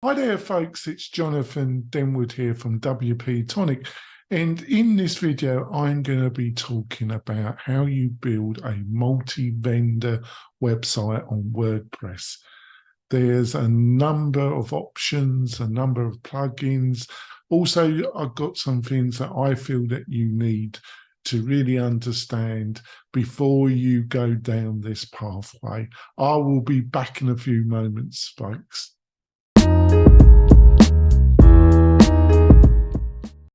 Hi there, folks. It's Jonathan Denwood here from WP-Tonic. And in this video, I'm going to be talking about how you build a multi-vendor website on WordPress. There's a number of options, a number of plugins. Also, I've got some things that I feel that you need to really understand before you go down this pathway. I will be back in a few moments, folks.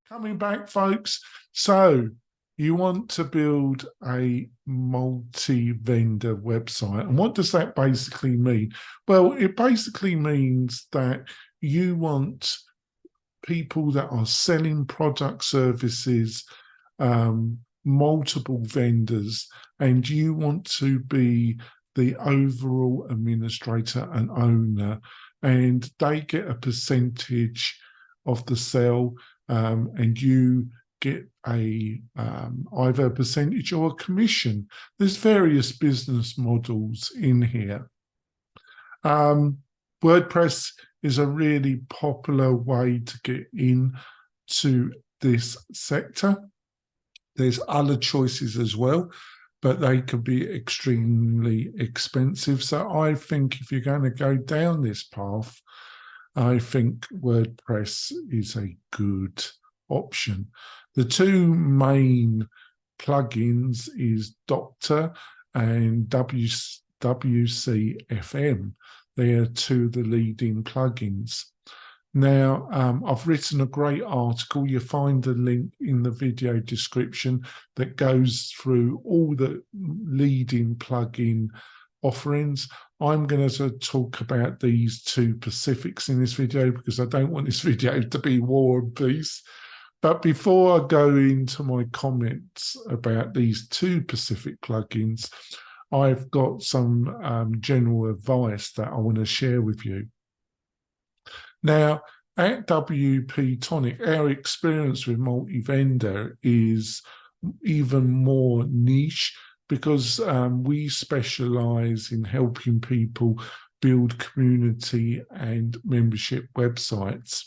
Coming back, folks. So you want to build a multi-vendor website. And what does that basically mean? Well, it basically means that you want people that are selling product, services, multiple vendors, and you want to be the overall administrator and owner, and they get a percentage of the sale, and you get a either a percentage or a commission. There's various business models in here. WordPress is a really popular way to get into this sector. There's other choices as well, but they could be extremely expensive. So I think if you're going to go down this path, I think WordPress is a good option. The two main plugins is Doctor and WCFM. They are two of the leading plugins. Now, I've written a great article. You find a link in the video description that goes through all the leading plugin offerings. I'm going to talk about these two specifics in this video because I don't want this video to be War and Peace. But before I go into my comments about these two specific plugins, I've got some general advice that I want to share with you. Now, at WP-Tonic, our experience with multi-vendor is even more niche because we specialize in helping people build community and membership websites.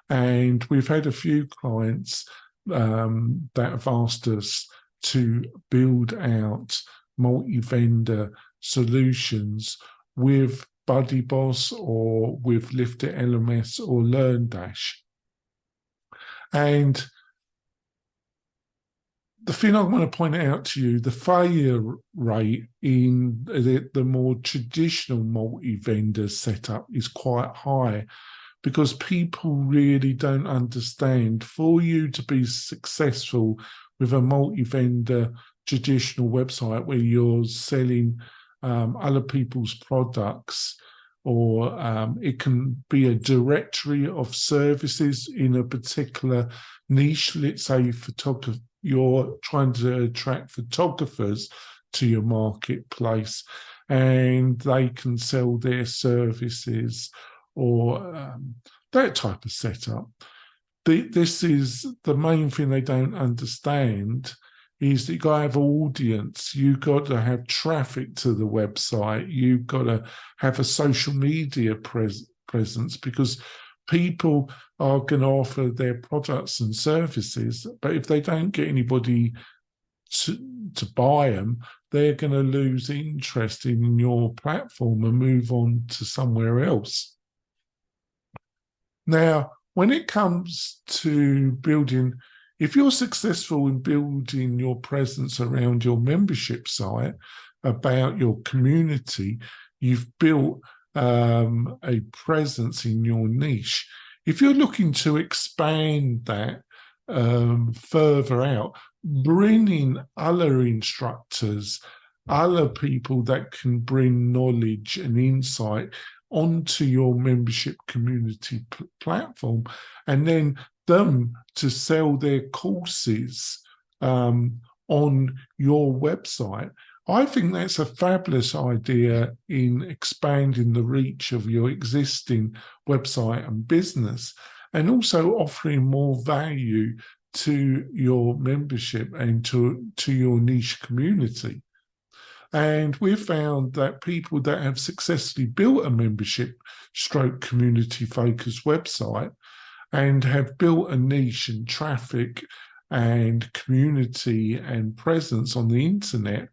And we've had a few clients that have asked us to build out multi-vendor solutions with BuddyBoss or with Lifter LMS or LearnDash. And the thing I want to point out to you, the failure rate in the more traditional multi-vendor setup is quite high because people really don't understand. For you to be successful with a multi-vendor traditional website where you're selling other people's products, or it can be a directory of services in a particular niche. Let's say photography, you're trying to attract photographers to your marketplace and they can sell their services or that type of setup. This is the main thing they don't understand, is that you've got to have audience, you've got to have traffic to the website, you've got to have a social media presence, because people are going to offer their products and services, but if they don't get anybody to buy them, they're going to lose interest in your platform and move on to somewhere else. Now, when it comes to building, if you're successful in building your presence around your membership site, about your community, you've built a presence in your niche. If you're looking to expand that further out, bring in other instructors, other people that can bring knowledge and insight onto your membership community platform, and then them to sell their courses on your website. I think that's a fabulous idea in expanding the reach of your existing website and business, and also offering more value to your membership and to your niche community. And we've found that people that have successfully built a membership stroke community focused website and have built a niche and traffic and community and presence on the internet,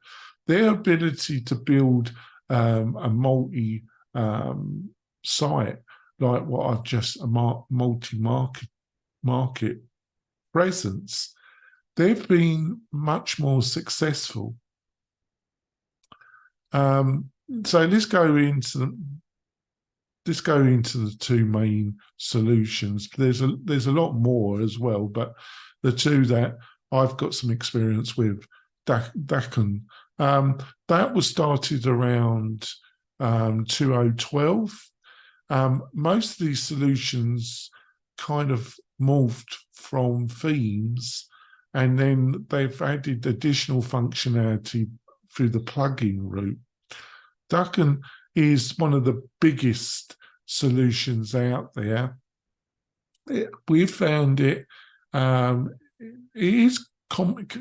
their ability to build a multi site like what I've just a multi-market presence, they've been much more successful. So let's go into the two main solutions. There's a lot more as well, but the two that I've got some experience with, Dakin, that was started around 2012. Most of these solutions kind of morphed from themes, and then they've added additional functionality through the plugin route. Dakin is one of the biggest solutions out there. We've found it is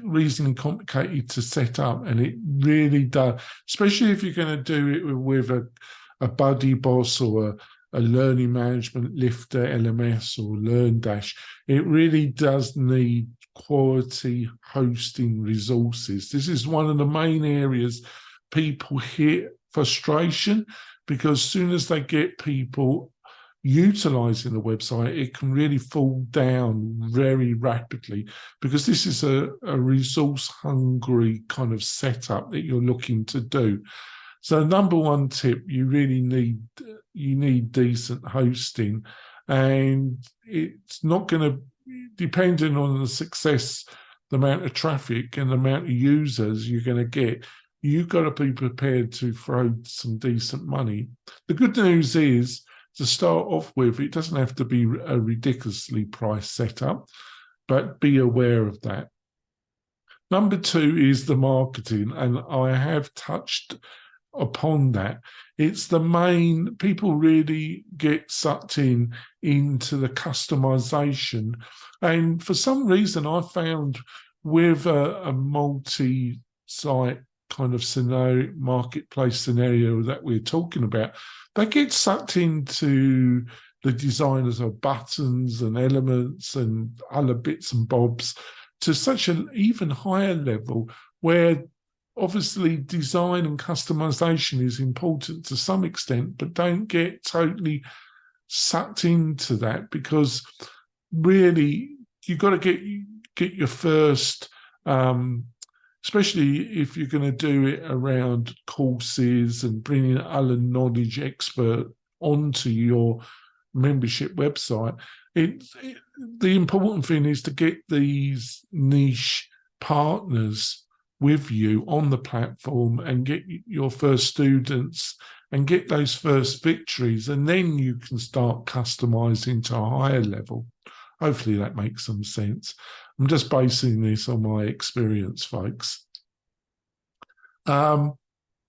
reasonably complicated to set up, and it really does, especially if you're going to do it with a buddy boss or a learning management lifter LMS or LearnDash. It really does need quality hosting resources. This is one of the main areas people hit frustration, because as soon as they get people utilizing the website, it can really fall down very rapidly, because this is a resource hungry kind of setup that you're looking to do. So number one tip, you really need decent hosting, and it's not going to, depending on the success, the amount of traffic and the amount of users you're going to get, you've got to be prepared to throw some decent money. The good news is, to start off with, it doesn't have to be a ridiculously priced setup, but be aware of that. Number two is the marketing, and I have touched upon that. It's the main, people really get sucked into the customization, and for some reason I found with a multi-site kind of scenario, marketplace scenario that we're talking about, they get sucked into the designers of buttons and elements and other bits and bobs to such an even higher level, where obviously design and customization is important to some extent, but don't get totally sucked into that, because really you've got to get your first, especially if you're going to do it around courses and bringing other knowledge expert onto your membership website. The important thing is to get these niche partners with you on the platform and get your first students and get those first victories, and then you can start customizing to a higher level. Hopefully that makes some sense. I'm just basing this on my experience, folks. Like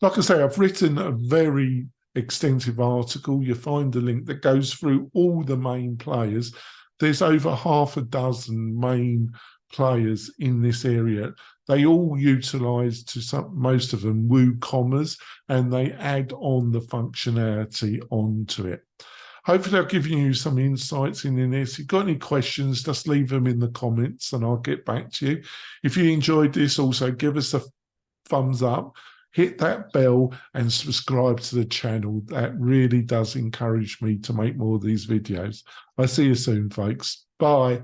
I say, I've written a very extensive article. You find the link that goes through all the main players. There's over half a dozen main players in this area. They all utilize, most of them, WooCommerce, and they add on the functionality onto it. Hopefully I've given you some insights in this. If you've got any questions, just leave them in the comments and I'll get back to you. If you enjoyed this, also give us a thumbs up, hit that bell and subscribe to the channel. That really does encourage me to make more of these videos. I'll see you soon, folks. Bye.